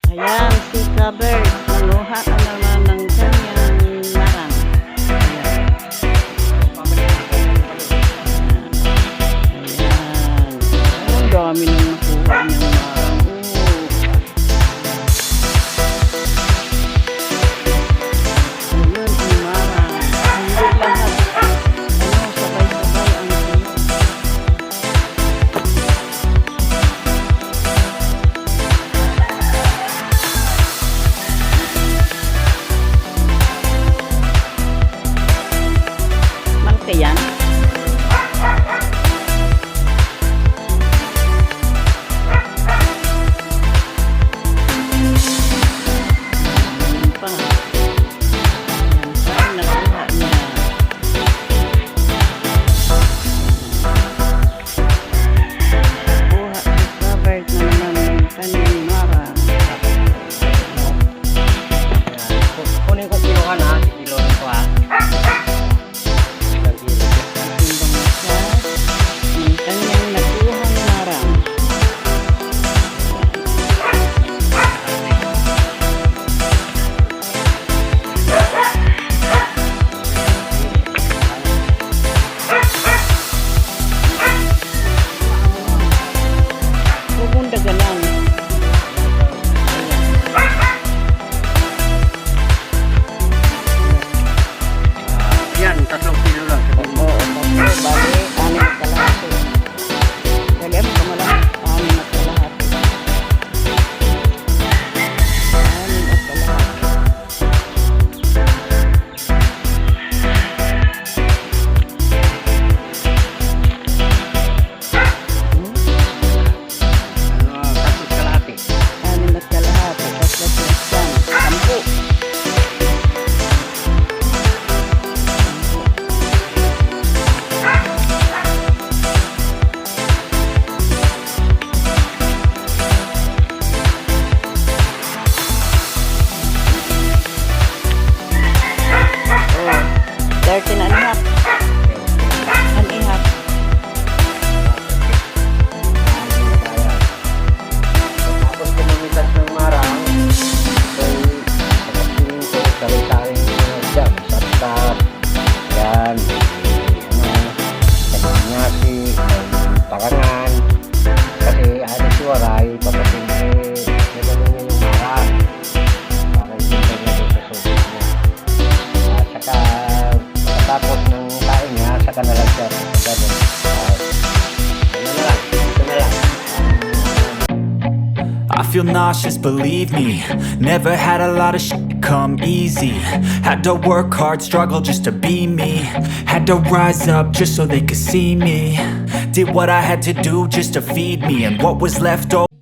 Ayan, si Kabert. Nanguha ka naman ng kanyang marang. Ayan. Ayan. Ang dami nang nakuha niyang marang. Ayun, ang marang. Hindi lahat. Sabay-sabay ang Malaki yan. Ayun pa. Ayan pa, nakuha niya. Nakuha si Robert na naman ng kanyang marang. Kunin ko kilohan ha. Kilohan ko ha. Timbang na siya ng kanyang nakuhang marang. Bubunda ka lang. Yan, 3 kilo lang. Oo, tatlo. Bali, 6 at kalahati. Dali mo ka lang. 6 at kalahati. 6 at kalahati. Ano, 3 kalahati. 6 at kalahati. Tatlo plus 10. 10. Oh, 13 and a half. And a half. Tapos kumitas ng marang, ay pagkakiling ko, sari-saring jam, sartap, yan, kanyasi, parangan, kasi ano si Waray, papasindi, nagano niya yung marang, para hindi niya doon sa sulit niya. Saka, pagkatapos ng kain niya, saka na lang siya, gano'n. Ano na lang, ito na lang. I feel nauseous, believe me. Never had a lot of shit come easy. Had to work hard, struggle just to be me. Had to rise up just so they could see me. Did what I had to do just to feed me, and what was left over